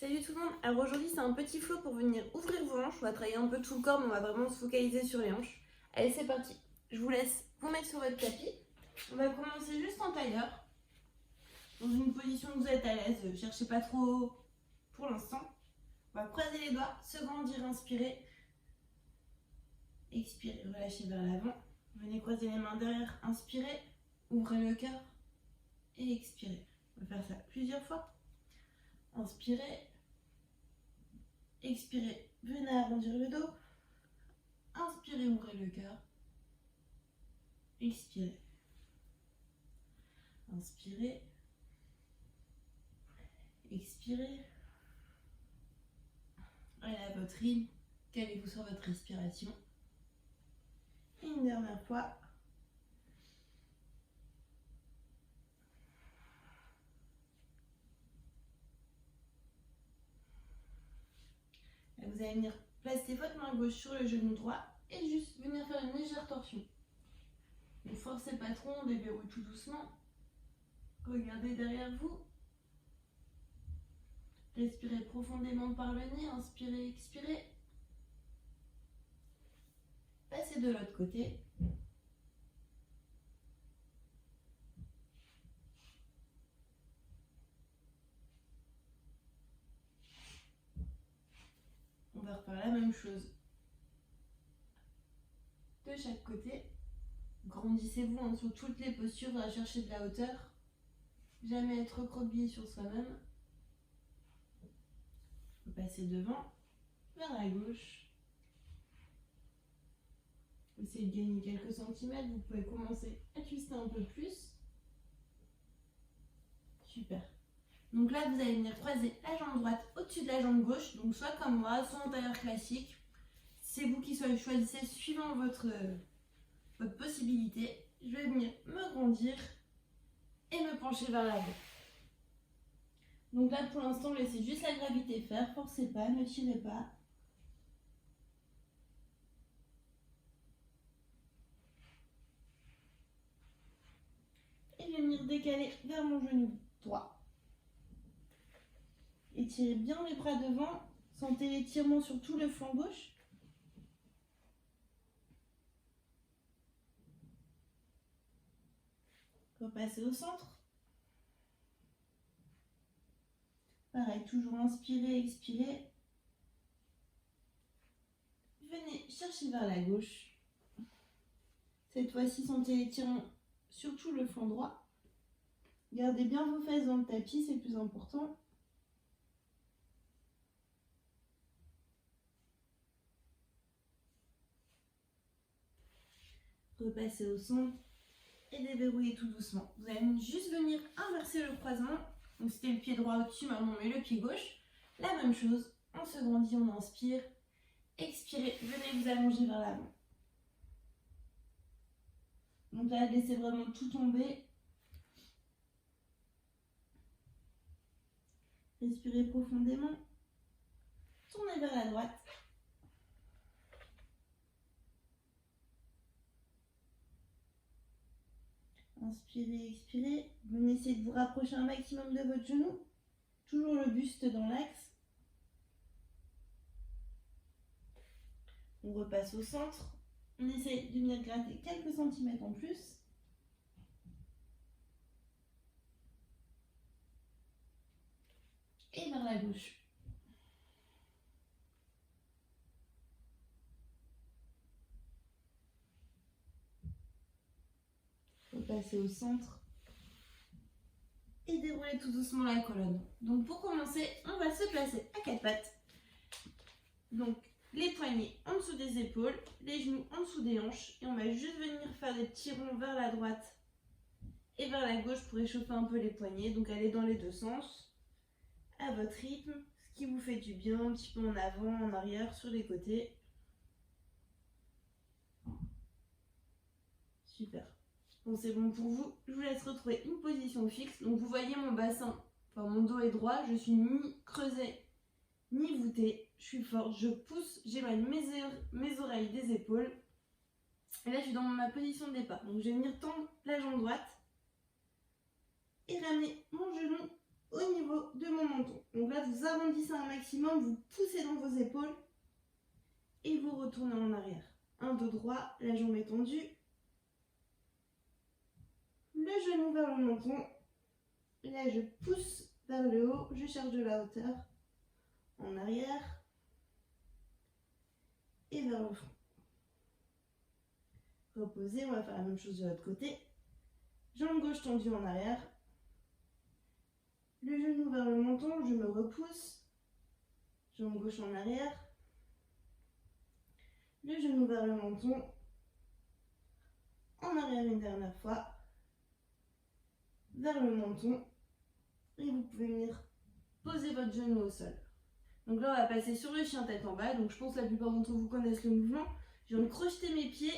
Salut tout le monde, alors aujourd'hui c'est un petit flow pour venir ouvrir vos hanches, on va travailler un peu tout le corps mais on va vraiment se focaliser sur les hanches. Allez c'est parti, je vous laisse vous mettre sur votre tapis, on va commencer juste en tailleur, dans une position où vous êtes à l'aise, cherchez pas trop pour l'instant. On va croiser les doigts, se grandir, inspirez, expirez, relâchez vers l'avant, venez croiser les mains derrière, inspirez, ouvrez le cœur et expirez. On va faire ça plusieurs fois. Inspirez, expirez, venez arrondir le dos, inspirez, ouvrez le cœur, expirez, inspirez, expirez, allez à votre rythme, calez-vous sur votre respiration, et une dernière fois. Vous allez venir placer votre main gauche sur le genou droit et juste venir faire une légère torsion. Ne forcez pas trop, on déverrouille tout doucement. Regardez derrière vous. Respirez profondément par le nez, inspirez, expirez. Passez de l'autre côté. On va refaire la même chose de chaque côté. Grandissez-vous sur toutes les postures, à chercher de la hauteur. Jamais être recroquevillé sur soi-même. Vous passez devant, vers la gauche. Essayez de gagner quelques centimètres. Vous pouvez commencer à twister un peu plus. Super. Donc là, vous allez venir croiser la jambe droite au-dessus de la jambe gauche. Donc soit comme moi, soit en tailleur classique. C'est vous qui choisissez suivant votre possibilité. Je vais venir me grandir et me pencher vers la gauche. Donc là, pour l'instant, laissez juste la gravité faire. Forcez pas, ne tirez pas. Et je vais venir décaler vers mon genou droit. Étirez bien les bras devant. Sentez l'étirement sur tout le flanc gauche. Repassez au centre. Pareil, toujours inspirez, expirez. Venez chercher vers la gauche. Cette fois-ci, sentez l'étirement sur tout le flanc droit. Gardez bien vos fesses dans le tapis, c'est le plus important. Repassez au centre et déverrouillez tout doucement. Vous allez juste venir inverser le croisement. Donc c'était le pied droit au-dessus, maintenant on met le pied gauche. La même chose, on se grandit, on inspire. Expirez, venez vous allonger vers l'avant. Donc là, laissez vraiment tout tomber. Respirez profondément. Tournez vers la droite. Inspirez, expirez. Venez essayer de vous rapprocher un maximum de votre genou. Toujours le buste dans l'axe. On repasse au centre. On essaie de venir gratter quelques centimètres en plus. Et vers la gauche. Repassez au centre. Et déroulez tout doucement la colonne. Donc pour commencer, on va se placer à quatre pattes. Donc les poignets en dessous des épaules, les genoux en dessous des hanches. Et on va juste venir faire des petits ronds vers la droite et vers la gauche pour échauffer un peu les poignets. Donc allez dans les deux sens, à votre rythme, ce qui vous fait du bien, un petit peu en avant, en arrière, sur les côtés. Super. Bon, c'est bon pour vous. Je vous laisse retrouver une position fixe. Donc vous voyez mon bassin, enfin mon dos est droit, je suis ni creusé ni voûté. Je suis forte, je pousse, j'éloigne mes oreilles des épaules. Et là, je suis dans ma position de départ. Donc je vais venir tendre la jambe droite et ramener mon genou au niveau de mon menton. Donc là, vous arrondissez un maximum, vous poussez dans vos épaules et vous retournez en arrière. Un dos droit, la jambe est tendue. Le genou vers le menton. Là, je pousse vers le haut, je cherche de la hauteur. En arrière et vers le fond. Reposez, on va faire la même chose de l'autre côté. Jambe gauche tendue en arrière. Le genou vers le menton, je me repousse. Jambe gauche en arrière. Le genou vers le menton. En arrière une dernière fois. Vers le menton. Et vous pouvez venir poser votre genou au sol. Donc là, on va passer sur le chien tête en bas. Donc je pense que la plupart d'entre vous connaissent le mouvement. Je viens de crocheter mes pieds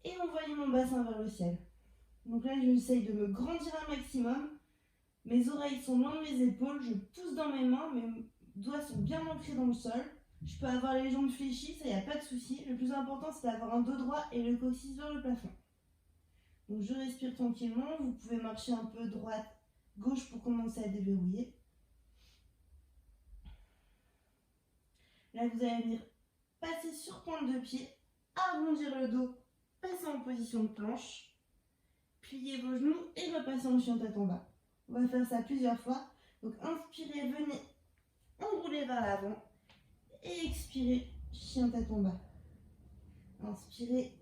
et envoyer mon bassin vers le ciel. Donc là, j'essaye de me grandir un maximum. Mes oreilles sont loin de mes épaules. Je pousse dans mes mains. Mes doigts sont bien ancrés dans le sol. Je peux avoir les jambes fléchies, ça, il n'y a pas de souci. Le plus important, c'est d'avoir un dos droit et le coccyx vers le plafond. Donc je respire tranquillement. Vous pouvez marcher un peu droite, gauche pour commencer à déverrouiller. Là, vous allez venir passer sur pointe de pied, arrondir le dos, passer en position de planche, plier vos genoux et repasser en chien tête en bas. On va faire ça plusieurs fois. Donc inspirez, venez enrouler vers l'avant et expirez, chien tête en bas. Inspirez,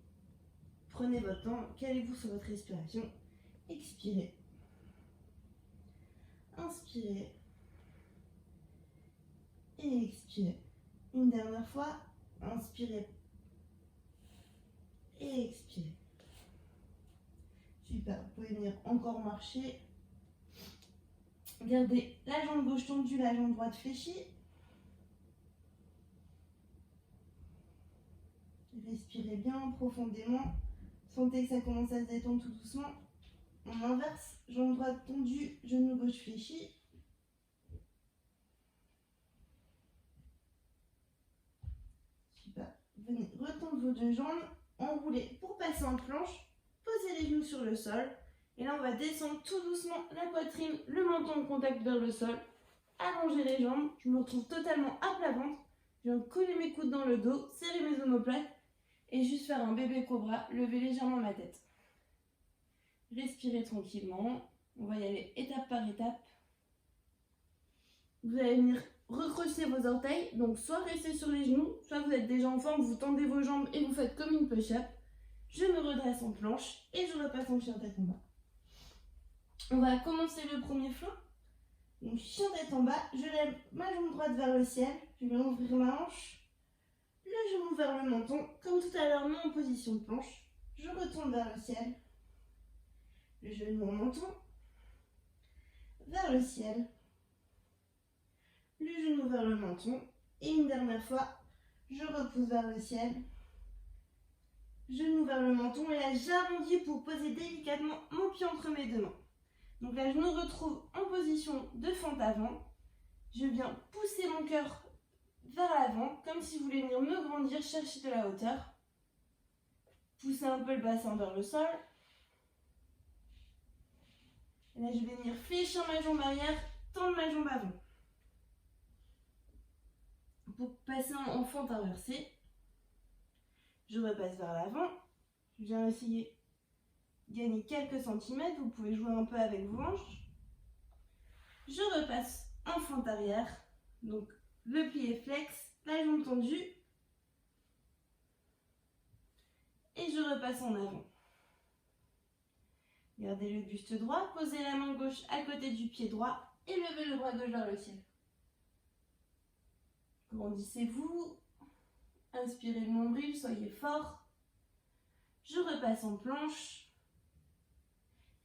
prenez votre temps, calez-vous sur votre respiration, expirez. Inspirez et expirez. Une dernière fois, inspirez et expirez. Super, vous pouvez venir encore marcher. Gardez la jambe gauche tendue, la jambe droite fléchie. Respirez bien profondément. Sentez que ça commence à se détendre tout doucement. On inverse, jambe droite tendue, genou gauche fléchi. Super. Venez retendre vos deux jambes, enroulez pour passer en planche. Posez les genoux sur le sol. Et là, on va descendre tout doucement la poitrine, le menton en contact vers le sol. Allongez les jambes. Je me retrouve totalement à plat ventre. Je viens de coller mes coudes dans le dos, serrer mes omoplates et juste faire un bébé cobra, lever légèrement ma tête. Respirez tranquillement. On va y aller étape par étape. Vous allez venir recrocher vos orteils. Donc, soit restez sur les genoux, soit vous êtes déjà en forme, vous tendez vos jambes et vous faites comme une push-up. Je me redresse en planche et je repasse en chien tête en bas. On va commencer le premier flanc. Donc, chien tête en bas, je lève ma jambe droite vers le ciel. Je vais ouvrir ma hanche. Le genou vers le menton, comme tout à l'heure, mais en position de planche. Je retourne vers le ciel. Le genou au menton. Vers le ciel. Le genou vers le menton. Et une dernière fois, je repousse vers le ciel. Genou vers le menton. Et là, j'arrondis pour poser délicatement mon pied entre mes deux mains. Donc là, je me retrouve en position de fente avant. Je viens pousser mon cœur vers l'avant, comme si vous voulez venir me grandir, chercher de la hauteur. Poussez un peu le bassin vers le sol. Et là, je vais venir fléchir ma jambe arrière, tendre ma jambe avant. Pour passer en fente inversée, je repasse vers l'avant. Je viens essayer de gagner quelques centimètres. Vous pouvez jouer un peu avec vos hanches. Je repasse en fente arrière. Donc, le pied flex, la jambe tendue. Et je repasse en avant. Gardez le buste droit, posez la main gauche à côté du pied droit et levez le bras gauche vers le ciel. Grandissez-vous. Inspirez le nombril, soyez fort. Je repasse en planche.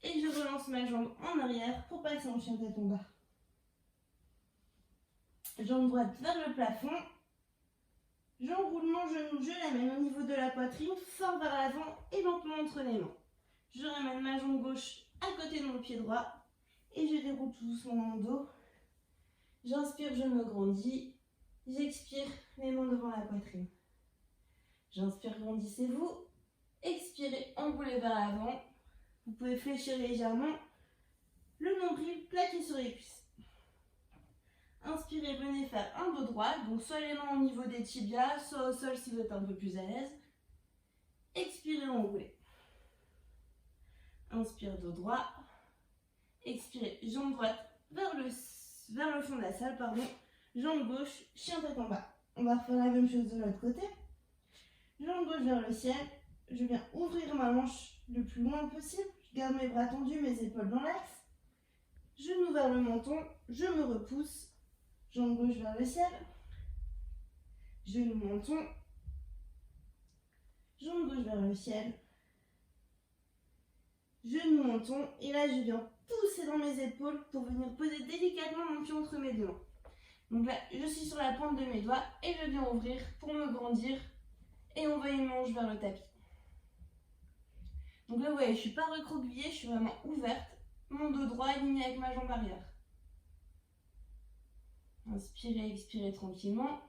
Et je relance ma jambe en arrière pour passer en chien tête en bas. Jambe droite vers le plafond. J'enroule mon genou, je l'amène au niveau de la poitrine, fort vers l'avant et lentement entre les mains. Je ramène ma jambe gauche à côté de mon pied droit et je déroule tout doucement mon dos. J'inspire, je me grandis. J'expire, les mains devant la poitrine. J'inspire, grandissez-vous. Expirez, enroulez vers l'avant. Vous pouvez fléchir légèrement. Le nombril plaqué sur les cuisses. Inspirez, venez faire un dos droit, donc soit les mains au niveau des tibias, soit au sol si vous êtes un peu plus à l'aise. Expirez, enroulez. Inspire, dos droit. Expirez, jambe droite vers le fond de la salle, pardon. Jambe gauche, chien tête en bas. On va refaire la même chose de l'autre côté. Jambe gauche vers le ciel. Je viens ouvrir ma manche le plus loin possible. Je garde mes bras tendus, mes épaules dans l'axe. Genou vers le menton, je me repousse. Jambe gauche vers le ciel. Genou menton. Jambe gauche vers le ciel. Genou menton. Et là, je viens pousser dans mes épaules pour venir poser délicatement mon pied entre mes deux mains. Donc là, je suis sur la pointe de mes doigts et je viens ouvrir pour me grandir et envoyer mes hanches vers le tapis. Donc là, vous voyez, je ne suis pas recroquevillée, je suis vraiment ouverte. Mon dos droit aligné avec ma jambe arrière. Inspirez, expirez tranquillement.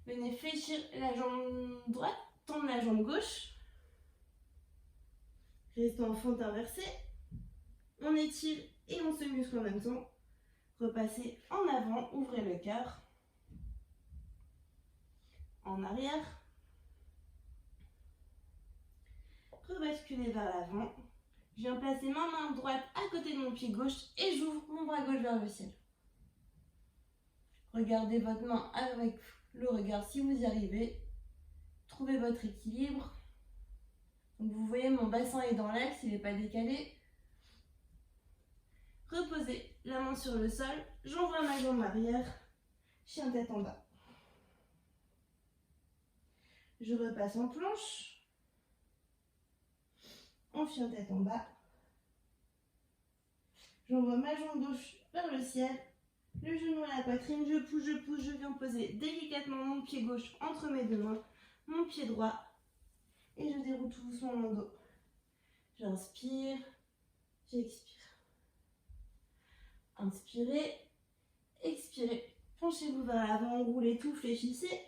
Venez fléchir la jambe droite, tendre la jambe gauche. Restez en fente inversée. On étire et on se muscle en même temps. Repassez en avant, ouvrez le cœur. En arrière. Rebasculez vers l'avant. Je viens placer ma main droite à côté de mon pied gauche et j'ouvre mon bras gauche vers le ciel. Regardez votre main avec le regard si vous y arrivez. Trouvez votre équilibre. Donc vous voyez, mon bassin est dans l'axe, il n'est pas décalé. Reposez la main sur le sol. J'envoie ma jambe arrière. Chien tête en bas. Je repasse en planche. En chien tête en bas. J'envoie ma jambe gauche vers le ciel. Le genou à la poitrine, je pousse, je viens poser délicatement mon pied gauche entre mes deux mains, mon pied droit, et je déroule tout doucement mon dos. J'inspire, j'expire. Inspirez, expirez. Penchez-vous vers l'avant, roulez tout, fléchissez.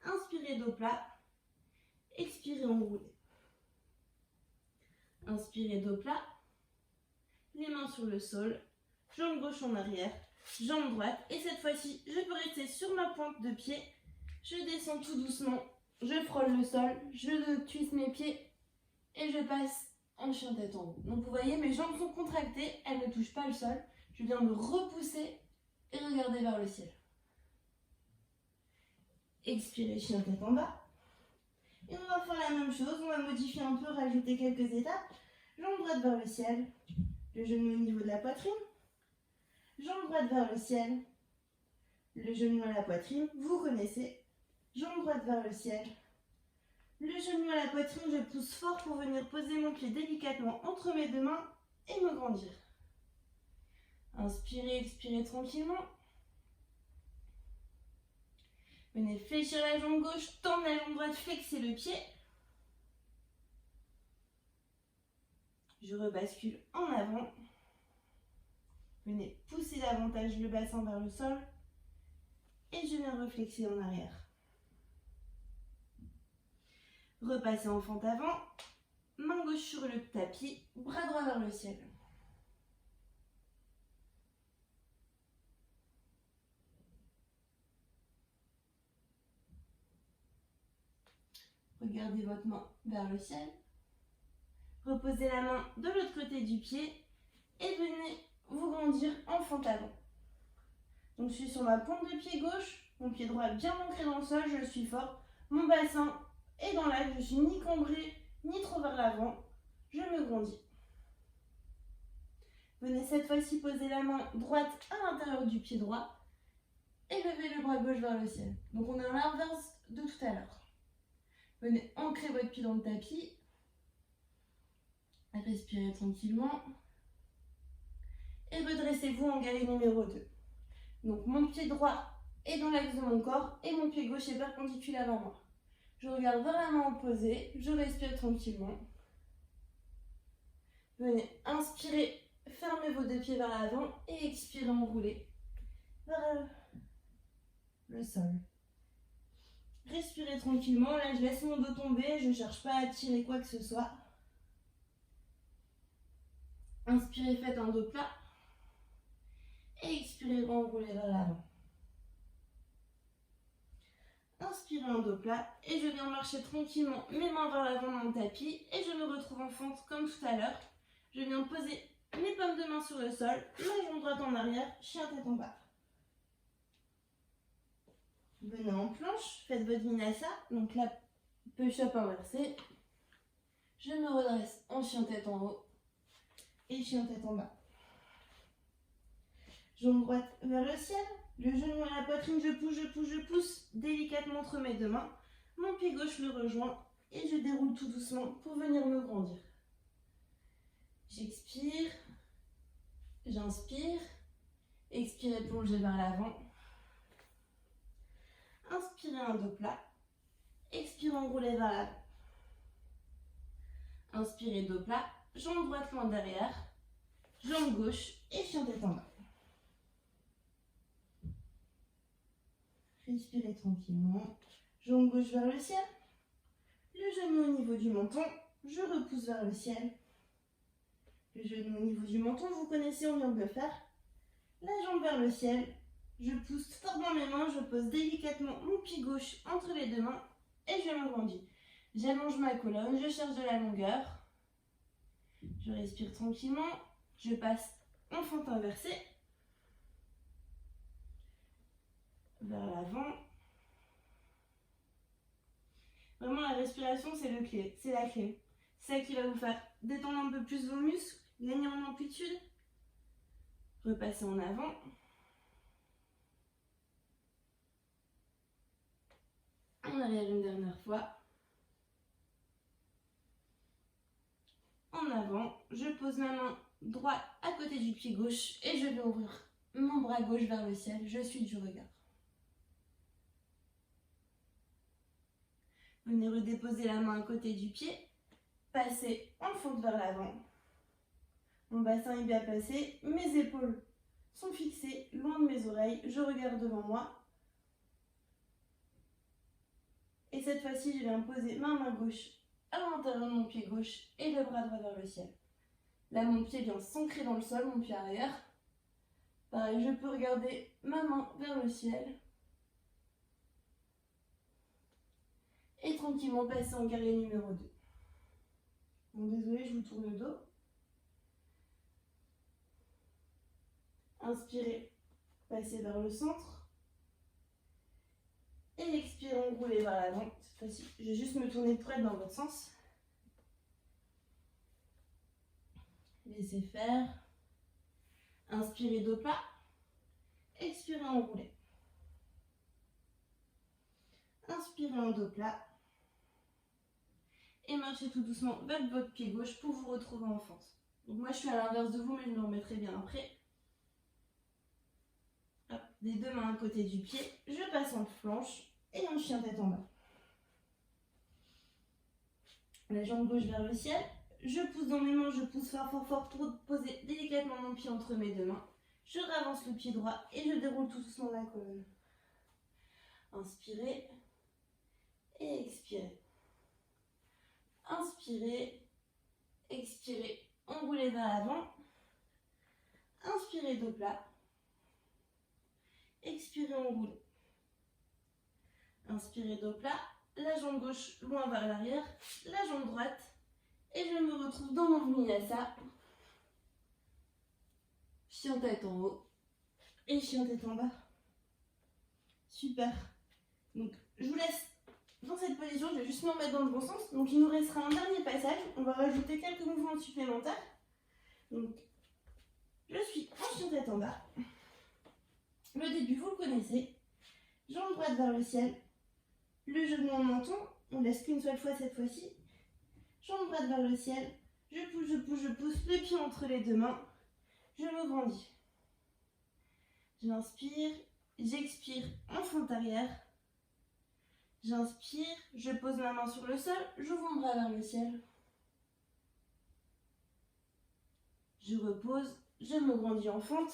Inspirez, dos plat. Expirez, enroulez. Inspirez, dos plat. Les mains sur le sol. Jambe gauche en arrière, jambe droite. Et cette fois-ci, je peux rester sur ma pointe de pied. Je descends tout doucement. Je frôle le sol. Je twiste mes pieds. Et je passe en chien tête en haut. Donc vous voyez, mes jambes sont contractées. Elles ne touchent pas le sol. Je viens me repousser et regarder vers le ciel. Expirez, chien tête en bas. Et on va faire la même chose. On va modifier un peu, rajouter quelques étapes. Jambe droite vers le ciel. Le genou au niveau de la poitrine. Jambe droite vers le ciel, le genou à la poitrine, vous connaissez. Jambe droite vers le ciel, le genou à la poitrine, je pousse fort pour venir poser mon pied délicatement entre mes deux mains et me grandir. Inspirez, expirez tranquillement. Venez fléchir la jambe gauche, tendre la jambe droite, flexer le pied. Je rebascule en avant. Venez pousser davantage le bassin vers le sol et je viens reflexer en arrière. Repassez en fente avant, main gauche sur le tapis, bras droit vers le ciel. Regardez votre main vers le ciel. Reposez la main de l'autre côté du pied et venez vous grandir en fente avant. Donc je suis sur ma pointe de pied gauche, mon pied droit bien ancré dans le sol, je suis fort. Mon bassin est dans l'axe, je suis ni cambré ni trop vers l'avant. Je me grandis. Venez cette fois-ci poser la main droite à l'intérieur du pied droit et lever le bras gauche vers le ciel. Donc on est à l'inverse de tout à l'heure. Venez ancrer votre pied dans le tapis. Respirez tranquillement. Et redressez-vous en guerrier numéro 2. Donc mon pied droit est dans l'axe de mon corps et mon pied gauche est perpendiculaire à moi. Je regarde vers la main opposée, je respire tranquillement. Venez inspirer, fermez vos deux pieds vers l'avant et expirez, enroulez vers le sol. Respirez tranquillement, là je laisse mon dos tomber, je ne cherche pas à tirer quoi que ce soit. Inspirez, faites un dos plat. Et expirez, enroulez vers l'avant. Inspirez un dos plat et je viens marcher tranquillement mes mains vers l'avant de mon tapis et je me retrouve en fente comme tout à l'heure. Je viens poser mes paumes de main sur le sol, ma jambe droite en arrière, chien tête en bas. Venez en planche, faites votre vinyasa, donc là, push-up inversé. Je me redresse en chien tête en haut et chien tête en bas. Jambe droite vers le ciel, le genou à la poitrine, je pousse délicatement entre mes deux mains. Mon pied gauche le rejoint et je déroule tout doucement pour venir me grandir. J'expire, j'inspire, expirez, plongez vers l'avant. Inspirez un dos plat, expirez, enroulez vers l'avant. Inspirez, dos plat, jambe droite loin derrière, jambe gauche et chien tête en bas. Respirez tranquillement, jambe gauche vers le ciel, le genou au niveau du menton, je repousse vers le ciel. Le genou au niveau du menton, vous connaissez, on vient de le faire. La jambe vers le ciel, je pousse fort dans mes mains, je pose délicatement mon pied gauche entre les deux mains et je m'agrandis. J'allonge ma colonne, je cherche de la longueur. Je respire tranquillement, je passe en fente inversée. Vers l'avant. Vraiment, la respiration, c'est la clé. C'est elle qui va vous faire détendre un peu plus vos muscles, gagner en amplitude. Repasser en avant. En arrière une dernière fois. En avant, je pose ma main droite à côté du pied gauche et je vais ouvrir mon bras gauche vers le ciel. Je suis du regard. Venez redéposer la main à côté du pied. Passez en fente vers l'avant. Mon bassin est bien placé. Mes épaules sont fixées loin de mes oreilles. Je regarde devant moi. Et cette fois-ci, je viens poser ma main gauche à l'intérieur de mon pied gauche et le bras droit vers le ciel. Là, mon pied vient s'ancrer dans le sol, mon pied arrière. Pareil, je peux regarder ma main vers le ciel. Et tranquillement passer en guerrier numéro 2. Bon, désolé, je vous tourne le dos. Inspirez, passez vers le centre. Et expirez, enroulez vers l'avant. Cette fois-ci, je vais juste me tourner de près dans votre sens. Laissez faire. Inspirez, dos plat. Expirez, enroulez. Inspirez, un dos plat. Et marchez tout doucement vers votre pied gauche pour vous retrouver en fente. Donc moi, je suis à l'inverse de vous, mais je me remettrai bien après. Hop, des deux mains à côté du pied. Je passe en planche et en chien tête en bas. La jambe gauche vers le ciel. Je pousse dans mes mains, je pousse fort pour poser délicatement mon pied entre mes deux mains. Je ravance le pied droit et je déroule tout doucement la colonne. Inspirez et expirez. Inspirez, expirez, enroulez vers l'avant. Inspirez, dos plat. Expirez, enroulez. Inspirez, dos plat. La jambe gauche loin vers l'arrière, la jambe droite. Et je me retrouve dans mon vinyasa. Chien tête en haut et chien tête en bas. Super. Donc, je vous laisse dans cette position. Je vais juste me remettre dans le bon sens. Donc, il nous restera un dernier passage. On va rajouter quelques mouvements supplémentaires. Donc, je suis en chien tête en bas. Le début, vous le connaissez. Jambe droite vers le ciel. Le genou en menton. On laisse qu'une seule fois cette fois-ci. Jambe droite vers le ciel. Je pousse. Le pied entre les deux mains. Je me grandis. J'inspire. J'expire en fente arrière. J'inspire. Je pose ma main sur le sol. J'ouvre mon bras vers le ciel. Je repose. Je me grandis en fente.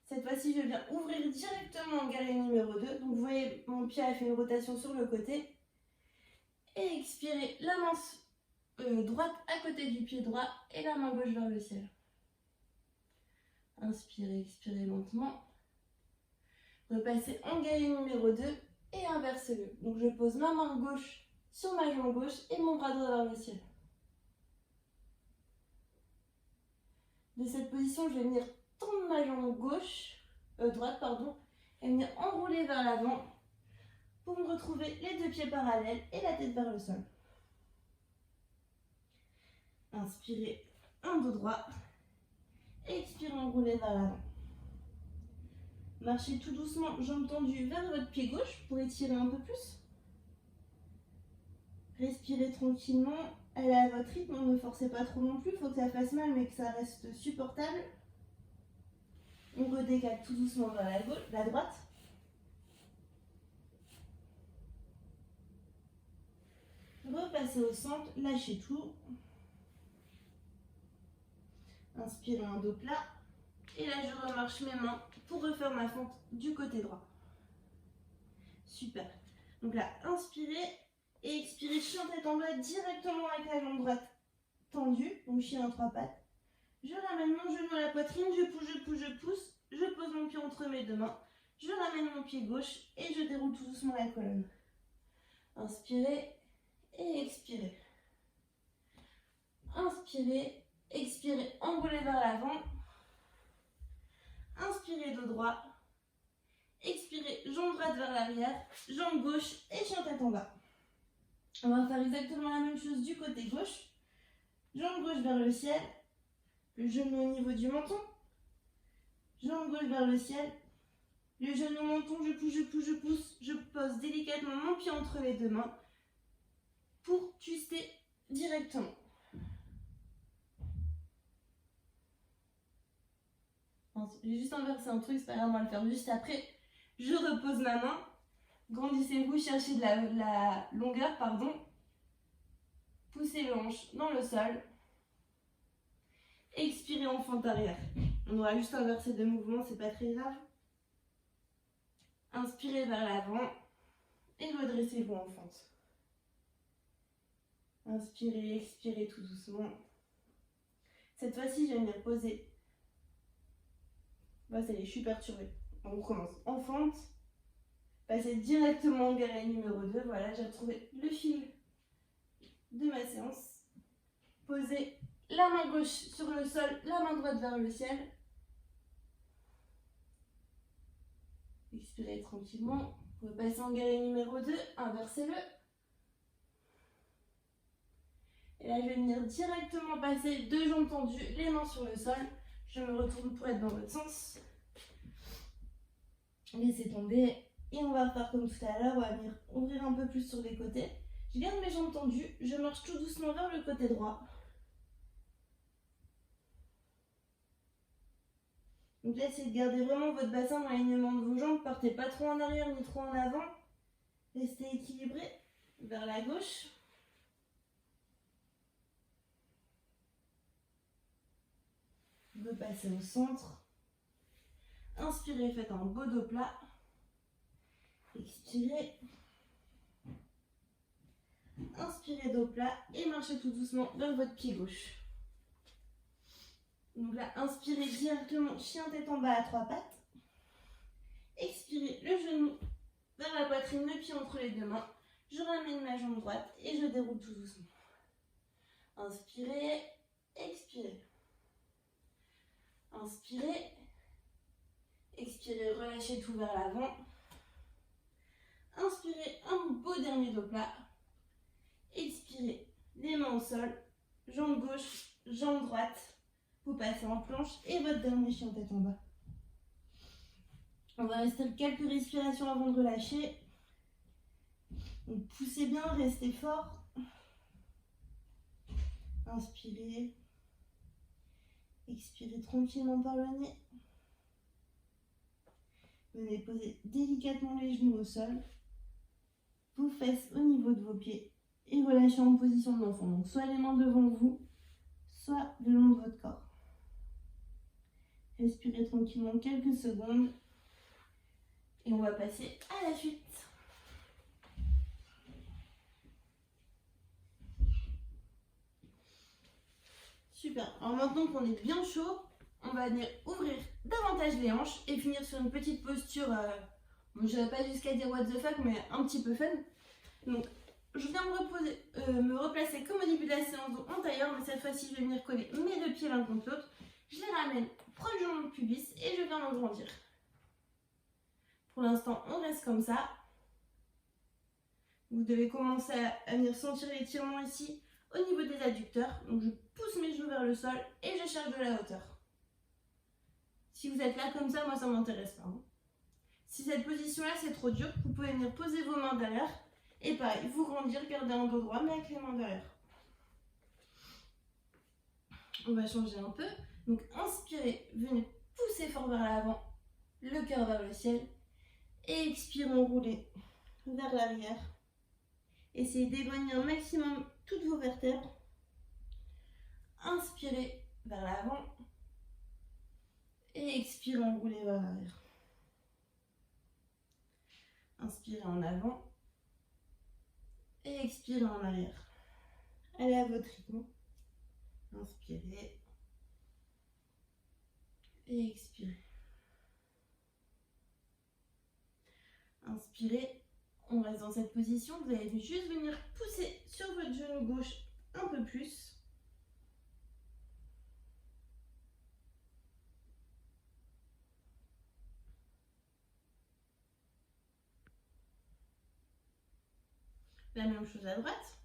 Cette fois-ci, je viens ouvrir directement en guerrier numéro 2. Donc, vous voyez, mon pied a fait une rotation sur le côté. Et expirez, la main droite à côté du pied droit et la main gauche vers le ciel. Inspirez, expirez lentement. Repassez en guerrier numéro 2 et inversez-le. Donc je pose ma main gauche sur ma jambe gauche et mon bras droit vers le ciel. De cette position, je vais venir tendre ma jambe droite, et venir enrouler vers l'avant pour me retrouver les deux pieds parallèles et la tête vers le sol. Inspirez, un dos droit. Expirez, enroulez vers l'avant. Marchez tout doucement, jambes tendues vers votre pied gauche pour étirer un peu plus. Respirez tranquillement, allez à votre rythme, ne forcez pas trop non plus, il faut que ça fasse mal mais que ça reste supportable. On redécale tout doucement vers la droite. Repassez au centre, lâchez tout. Inspirez un dos plat. Et là, je remarche mes mains pour refaire ma fente du côté droit. Super. Donc là, inspirez et expirez, chien tête en bas directement avec la jambe droite tendue. Donc chien en 3 pattes. Je ramène mon genou à la poitrine, je pousse, je pousse, je pousse. Je pose mon pied entre mes deux mains. Je ramène mon pied gauche et je déroule tout doucement la colonne. Inspirez et expirez. Inspirez, expirez, enroulez vers l'avant. Inspirez dos droit. Expirez, jambe droite vers l'arrière, jambe gauche et chien tête en bas. On va faire exactement la même chose du côté gauche. Jambe gauche vers le ciel, le genou au niveau du menton. Jambe gauche vers le ciel, le genou au menton, je pousse, je pousse, je pousse. Je pose délicatement mon pied entre les deux mains pour twister directement. J'ai juste inversé un truc, c'est pas grave, on va le faire juste après. Je repose ma main. Grandissez-vous, cherchez de la longueur, Poussez le hanche dans le sol. Expirez en fente arrière. On aura juste inversé de mouvement, c'est pas très grave. Inspirez vers l'avant et redressez-vous en fente. Inspirez, expirez tout doucement. Cette fois-ci, je vais venir poser. Ça y est, je suis perturbée. On recommence en fente. Passez directement en guerrier numéro 2. Voilà, j'ai retrouvé le fil de ma séance. Posez la main gauche sur le sol, la main droite vers le ciel. Expirez tranquillement. Vous pouvez passer en guerrier numéro 2. Inversez-le. Et là, je vais venir directement passer deux jambes tendues, les mains sur le sol. Je me retourne pour être dans votre sens. Laissez tomber. Et on va refaire comme tout à l'heure. On va venir ouvrir un peu plus sur les côtés. Je garde mes jambes tendues. Je marche tout doucement vers le côté droit. Donc là, essayez de garder vraiment votre bassin dans l'alignement de vos jambes. Partez pas trop en arrière ni trop en avant. Restez équilibré vers la gauche. Repassez au centre. Inspirez, faites un beau dos plat. Expirez. Inspirez, dos plat et marchez tout doucement vers votre pied gauche. Donc là, inspirez directement, chien tête en bas à 3 pattes. Expirez, le genou vers la poitrine, le pied entre les deux mains. Je ramène ma jambe droite et je déroule tout doucement. Inspirez, expirez. Inspirez, expirez, relâchez tout vers l'avant. Inspirez, un beau dernier dos plat. Expirez, les mains au sol, jambe gauche, jambe droite. Vous passez en planche et votre dernier chien tête en bas. On va rester quelques respirations avant de relâcher. Donc poussez bien, restez fort. Inspirez. Expirez tranquillement par le nez. Venez poser délicatement les genoux au sol. Vos fesses au niveau de vos pieds. Et relâchez en position de l'enfant. Donc soit les mains devant vous, soit le long de votre corps. Respirez tranquillement quelques secondes. Et on va passer à la suite. Super. Alors maintenant qu'on est bien chaud, on va venir ouvrir davantage les hanches et finir sur une petite posture, bon, je n'irai pas jusqu'à dire what the fuck, mais un petit peu fun. Donc, je viens me replacer comme au début de la séance en tailleur, mais cette fois-ci, je vais venir coller mes deux pieds l'un contre l'autre. Je les ramène proche de mon pubis et je viens m'agrandir. Pour l'instant, on reste comme ça. Vous devez commencer à venir sentir l'étirement ici au niveau des adducteurs. Donc, je pousse mes genoux vers le sol et je cherche de la hauteur. Si vous êtes là comme ça, moi, ça ne m'intéresse pas. Si cette position-là, c'est trop dur, vous pouvez venir poser vos mains derrière. Et pareil, vous grandir, garder un dos droit, mais avec les mains derrière. On va changer un peu. Donc, inspirez, venez pousser fort vers l'avant, le cœur vers le ciel. Et expirez, enroulez vers l'arrière. Essayez d'éloigner un maximum toutes vos vertèbres. Inspirez vers l'avant. Et expirez, enroulez vers l'arrière. Inspirez en avant. Et expirez en arrière. Allez à votre rythme. Inspirez. Et expirez. Inspirez. On reste dans cette position. Vous allez juste venir pousser sur votre genou gauche un peu plus. La même chose à droite.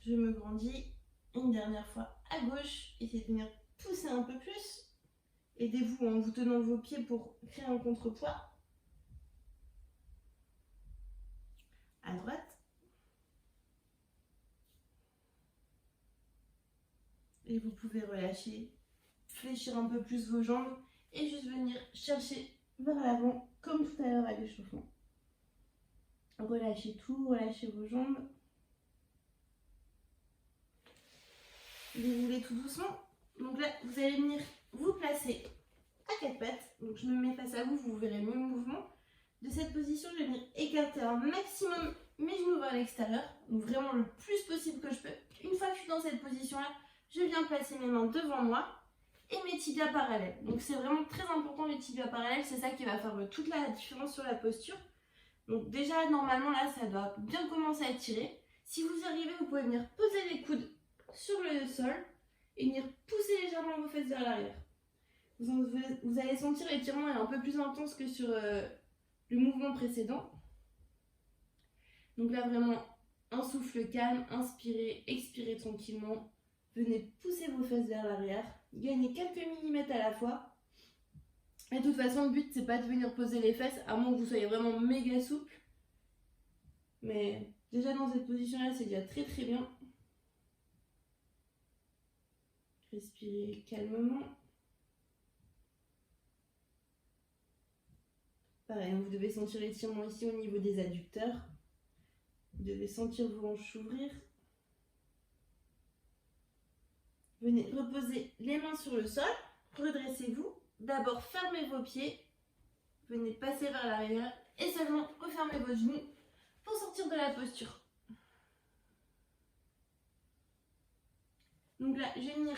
Je me grandis une dernière fois à gauche. Essayez de venir pousser un peu plus. Aidez-vous en vous tenant vos pieds pour créer un contrepoids. À droite. Et vous pouvez relâcher, fléchir un peu plus vos jambes et juste venir chercher vers l'avant comme tout à l'heure à l'échauffement. Relâchez tout, relâchez vos jambes. Déroulez tout doucement. Donc là, vous allez venir vous placer à quatre pattes. Donc je me mets face à vous, vous verrez mieux le mouvement. De cette position, je vais venir écarter un maximum mes genoux vers l'extérieur. Donc vraiment le plus possible que je peux. Une fois que je suis dans cette position-là, je viens placer mes mains devant moi et mes tibias parallèles. Donc c'est vraiment très important les tibias parallèles, c'est ça qui va faire toute la différence sur la posture. Donc déjà, normalement là, ça doit bien commencer à tirer. Si vous y arrivez, vous pouvez venir poser les coudes sur le sol et venir pousser légèrement vos fesses vers l'arrière. Vous allez sentir l'étirement est un peu plus intense que sur le mouvement précédent. Donc là vraiment, un souffle calme, inspirez, expirez tranquillement. Venez pousser vos fesses vers l'arrière. Gagnez quelques millimètres à la fois. Et de toute façon, le but, c'est pas de venir poser les fesses, à moins que vous soyez vraiment méga souple. Mais déjà dans cette position-là, c'est déjà très très bien. Respirez calmement. Pareil, vous devez sentir l'étirement ici au niveau des adducteurs. Vous devez sentir vos hanches s'ouvrir. Venez reposer les mains sur le sol. Redressez-vous. D'abord, fermez vos pieds. Venez passer vers l'arrière et seulement refermez vos genoux pour sortir de la posture. Donc là, je vais venir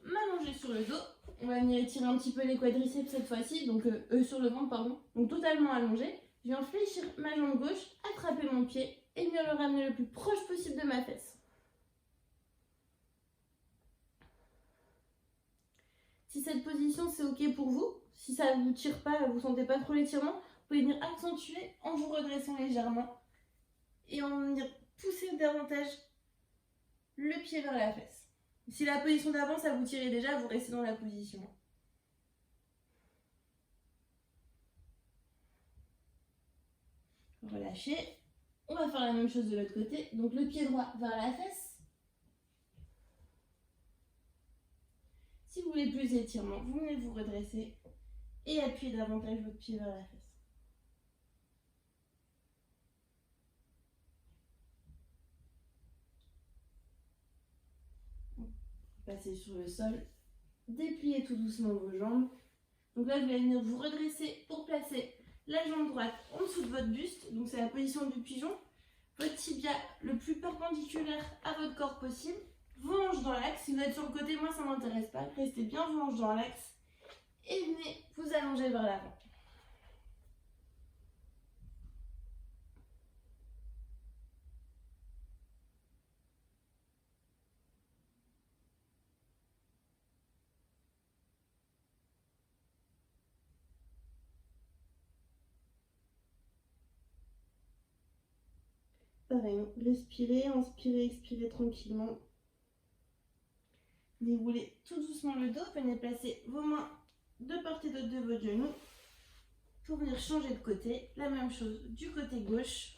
m'allonger sur le dos. On va venir étirer un petit peu les quadriceps cette fois-ci, donc sur le ventre, pardon. Donc totalement allongé. Je viens fléchir ma jambe gauche, attraper mon pied et venir le ramener le plus proche possible de ma fesse. Si cette position c'est ok pour vous, si ça ne vous tire pas, vous ne sentez pas trop l'étirement, vous pouvez venir accentuer en vous redressant légèrement et en venir pousser davantage le pied vers la fesse. Si la position d'avant ça vous tirait déjà, vous restez dans la position. Relâchez. On va faire la même chose de l'autre côté. Donc le pied droit vers la fesse. Si vous voulez plus d'étirement, vous venez vous redresser et appuyer davantage votre pied vers la fesse. Passez sur le sol, dépliez tout doucement vos jambes. Donc là, je vais venir vous redresser pour placer la jambe droite en dessous de votre buste, donc c'est la position du pigeon. Votre tibia le plus perpendiculaire à votre corps possible. Vos hanches dans l'axe. Si vous êtes sur le côté, moi ça ne m'intéresse pas. Restez bien vos hanches dans l'axe. Et venez vous allonger vers l'avant. Pareil, respirez, inspirez, expirez tranquillement. Déroulez tout doucement le dos. Venez placer vos mains de part et d'autre de votre genou pour venir changer de côté. La même chose du côté gauche.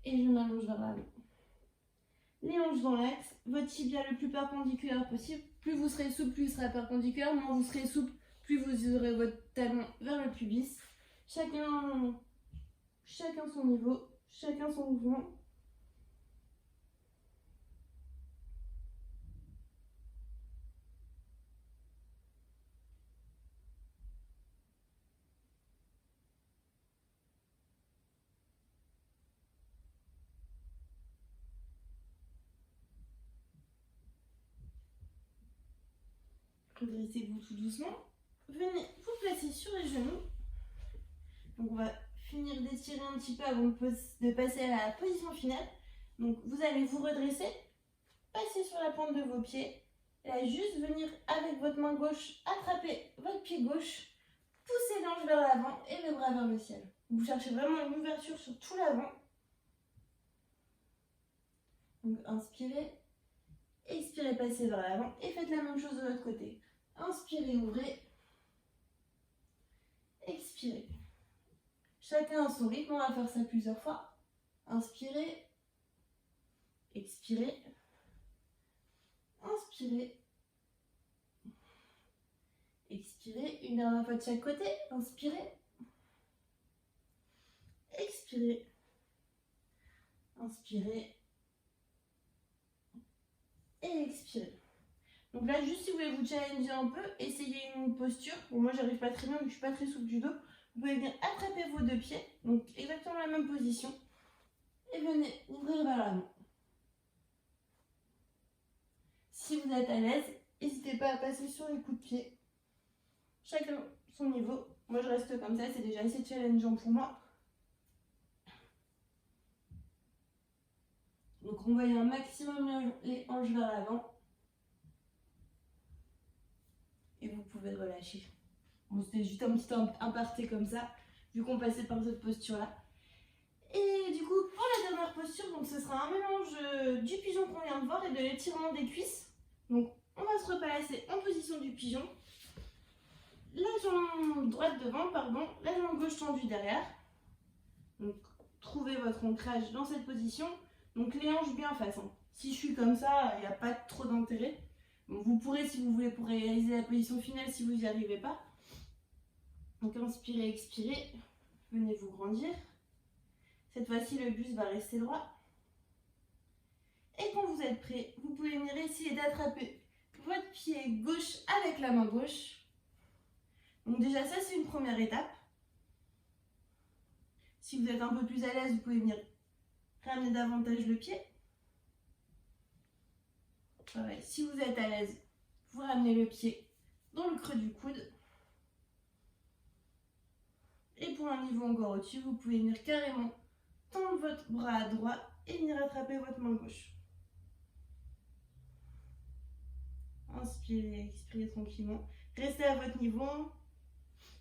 Et je m'allonge vers l'avant. Les hanches dans l'axe, votre tibia le plus perpendiculaire possible. Plus vous serez souple, plus il sera perpendiculaire. Moins vous serez souple, plus vous aurez votre talon vers le pubis. Chacun son niveau, chacun son mouvement. Redressez-vous tout doucement. Venez vous placer sur les genoux. Donc on va finir d'étirer un petit peu avant de passer à la position finale. Donc vous allez vous redresser, passer sur la pointe de vos pieds. Et là, juste venir avec votre main gauche, attraper votre pied gauche, pousser les hanches vers l'avant et les bras vers le ciel. Vous cherchez vraiment une ouverture sur tout l'avant. Donc inspirez, expirez, passez vers l'avant et faites la même chose de l'autre côté. Inspirez, ouvrez, expirez. Chacun à son rythme, on va faire ça plusieurs fois. Inspirez, expirez, inspirez, expirez. Une dernière fois de chaque côté. Inspirez, expirez, inspirez et expirez. Donc là, juste si vous voulez vous challenger un peu, essayez une posture. Bon, moi, j'arrive pas très bien, donc je suis pas très souple du dos. Vous pouvez venir attraper vos deux pieds, donc exactement la même position. Et venez ouvrir vers l'avant. Si vous êtes à l'aise, n'hésitez pas à passer sur les coups de pied. Chacun son niveau. Moi, je reste comme ça, c'est déjà assez challengeant pour moi. Donc, renvoyez un maximum les hanches vers l'avant. Et vous pouvez relâcher. Bon, c'était juste un petit aparté comme ça, vu qu'on passait par cette posture-là. Et du coup, pour la dernière posture, donc ce sera un mélange du pigeon qu'on vient de voir et de l'étirement des cuisses. Donc, on va se replacer en position du pigeon. La jambe droite devant, pardon, la jambe gauche tendue derrière. Donc, trouvez votre ancrage dans cette position. Donc, les hanches bien en face. Hein. Si je suis comme ça, il n'y a pas trop d'intérêt. Donc, vous pourrez, si vous voulez, pour réaliser la position finale si vous n'y arrivez pas. Donc, inspirez, expirez. Venez vous grandir. Cette fois-ci, le buste va rester droit. Et quand vous êtes prêt, vous pouvez venir essayer d'attraper votre pied gauche avec la main gauche. Donc déjà, ça, c'est une première étape. Si vous êtes un peu plus à l'aise, vous pouvez venir ramener davantage le pied. Pareil, si vous êtes à l'aise, vous ramenez le pied dans le creux du coude. Et pour un niveau encore au-dessus, vous pouvez venir carrément tendre votre bras à droite et venir attraper votre main gauche. Inspirez, expirez tranquillement. Restez à votre niveau,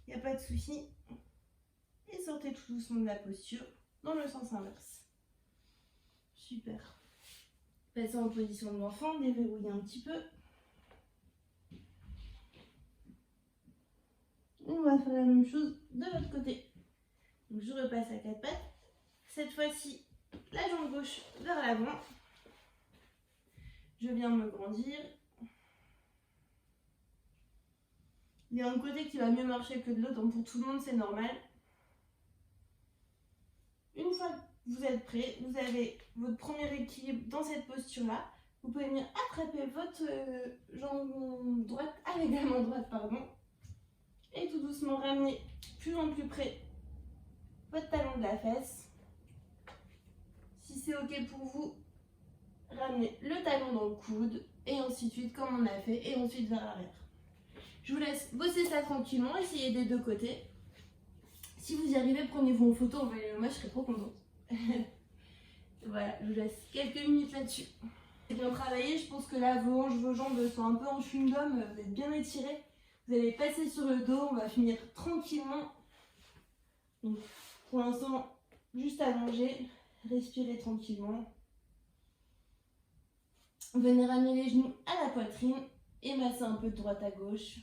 il n'y a pas de souci. Et sortez tout doucement de la posture dans le sens inverse. Super. Passez en position de l'enfant, déverrouillez un petit peu. On va faire la même chose de l'autre côté. Donc je repasse à quatre pattes. Cette fois-ci, la jambe gauche vers l'avant. Je viens me grandir. Il y a un côté qui va mieux marcher que de l'autre, donc pour tout le monde c'est normal. Une fois que vous êtes prêt, vous avez votre premier équilibre dans cette posture-là. Vous pouvez venir attraper votre jambe droite avec la main droite, pardon. Et tout doucement, ramenez plus en plus près votre talon de la fesse. Si c'est ok pour vous, ramenez le talon dans le coude et ainsi de suite comme on a fait et ensuite vers l'arrière. Je vous laisse bosser ça tranquillement, essayez des deux côtés. Si vous y arrivez, prenez-vous en photo, envoyez-le moi, je serai trop contente. Voilà, je vous laisse quelques minutes là-dessus. C'est bien travaillé, je pense que là vos hanches, vos jambes sont un peu en chewing-gum, vous êtes bien étirés. Vous allez passer sur le dos, on va finir tranquillement. Donc, pour l'instant, juste allongé, respirez tranquillement. Venez ramener les genoux à la poitrine et masser un peu de droite à gauche.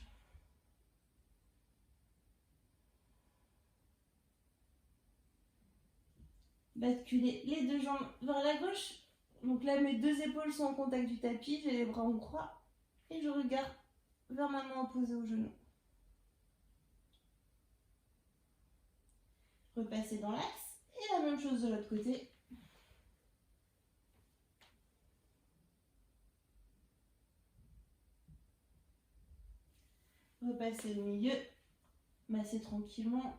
Basculez les deux jambes vers la gauche. Donc là, mes deux épaules sont en contact du tapis, j'ai les bras en croix et je regarde vers ma main posée au genou. Repassez dans l'axe et la même chose de l'autre côté. Repassez au milieu, massez tranquillement.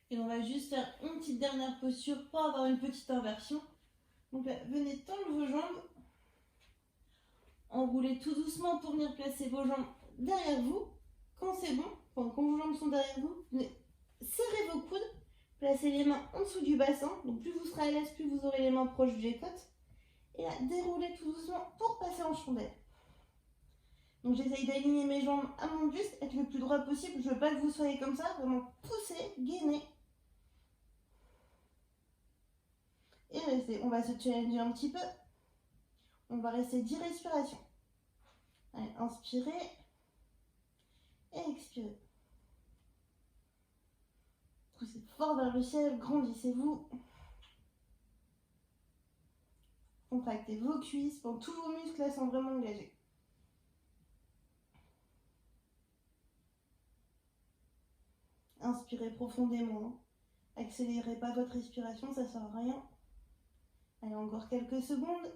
Et on va juste faire une petite dernière posture pour avoir une petite inversion. Donc là, venez tendre vos jambes. Enroulez tout doucement pour venir placer vos jambes derrière vous. Quand c'est bon, quand vos jambes sont derrière vous, venez serrer vos coudes. Placez les mains en dessous du bassin. Donc plus vous serez à l'aise, plus vous aurez les mains proches du j-côte. Et là, déroulez tout doucement pour passer en chandelle. Donc j'essaye d'aligner mes jambes à mon buste, être le plus droit possible. Je ne veux pas que vous soyez comme ça, vraiment pousser, gainer. Et restez. On va se challenger un petit peu. On va rester 10 respirations. Allez, inspirez et expirez. Poussez fort vers le ciel, grandissez-vous. Contractez vos cuisses, quand tous vos muscles là sont vraiment engagés. Inspirez profondément. Accélérez pas votre respiration, ça ne sert à rien. Allez, encore quelques secondes.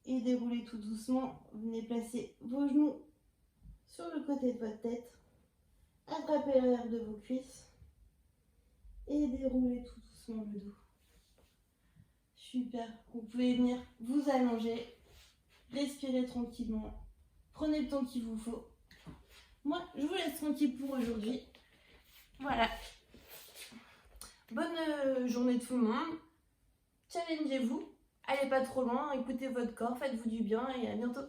Et déroulez tout doucement. Venez placer vos genoux sur le côté de votre tête. Attrapez l'arrière de vos cuisses. Et déroulez tout doucement le dos. Super. Vous pouvez venir vous allonger. Respirez tranquillement. Prenez le temps qu'il vous faut. Moi, je vous laisse tranquille pour aujourd'hui. Voilà. Bonne journée de tout le monde. Challengez-vous. Allez pas trop loin. Écoutez votre corps. Faites-vous du bien et à bientôt.